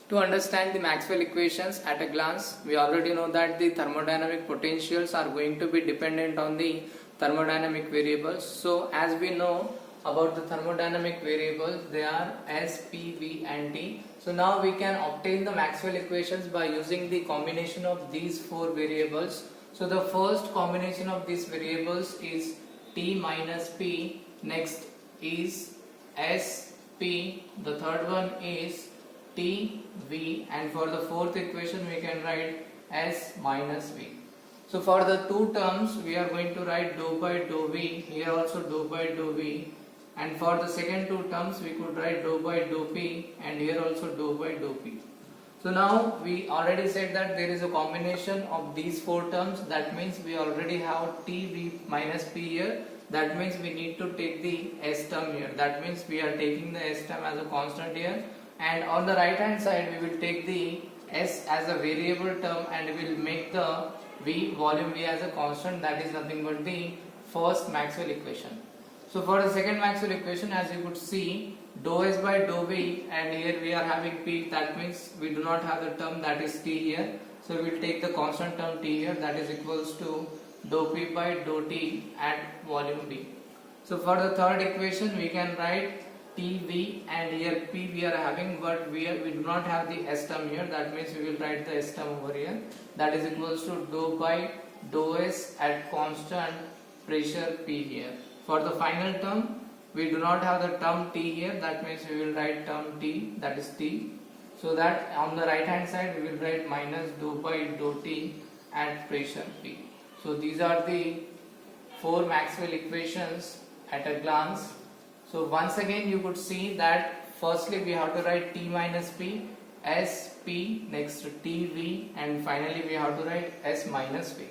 To understand the Maxwell equations at a glance, we already know that the thermodynamic potentials are going to be dependent on the thermodynamic variables. So as we know about the thermodynamic variables, they are S, P, V and T. So now we can obtain the Maxwell equations by using the combination of these four variables. So the first combination of these variables is T minus P, next is S, P, the third one is T, V, and for the fourth equation we can write S minus V. So for the two terms we are going to write dou by dou V, here also dou by dou V, and for the second two terms we could write dou by dou P and here also dou by dou P. So now we already said that there is a combination of these four terms, that means we already have T, V minus P here. That means we need to take the S term here. That means we are taking the S term as a constant here, and on the right hand side we will take the S as a variable term and we will make the V, volume V, as a constant. That is nothing but the first Maxwell equation. So for the second Maxwell equation, as you could see, dou S by dou V, and here we are having P, that means we do not have the term that is T here. So we will take the constant term T here, that is equals to dou P by dou T at volume V. So for the third equation we can write T, V, and here P we are having, but we do not have the S term here. That means we will write the S term over here, that is equals to dou by dou S at constant pressure P here. For the final term we do not have the term T here, that means we will write term T, that is T. So that on the right hand side we will write minus dou by dou T at pressure P. So these are the four Maxwell equations at a glance. So once again you could see that firstly we have to write T minus P, S, P, next T, V, and finally we have to write S minus V.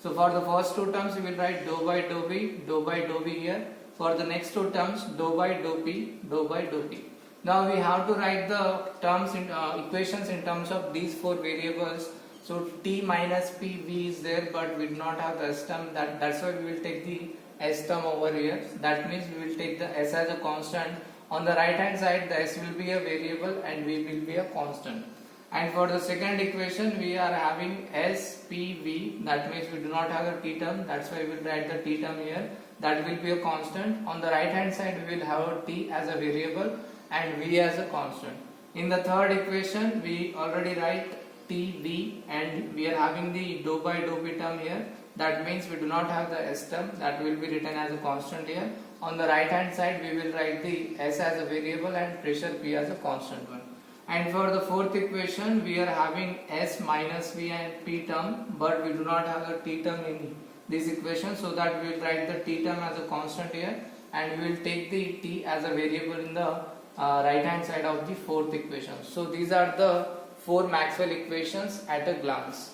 So for the first two terms we will write dou by dou V, dou by dou V here. For the next two terms dou by dou P, dou by dou T. Now we have to write the terms in equations in terms of these four variables. So T minus P, V is there, but we do not have the S term. That's why we will take the S term over here. That means we will take the S as a constant. On the right hand side the S will be a variable and V will be a constant. And for the second equation we are having S, P, V. That means we do not have the T term. That's why we will write the T term here. That will be a constant. On the right hand side we will have T as a variable and V as a constant. In the third equation we already write T, V, and we are having the dou by dou P term here. That means we do not have the S term, that will be written as a constant here. On the right hand side we will write the S as a variable and pressure P as a constant one. And for the fourth equation we are having S minus V and P term, but we do not have the T term in this equation, so that we will write the T term as a constant here and we will take the T as a variable in the right hand side of the fourth equation. So these are the four Maxwell equations at a glance.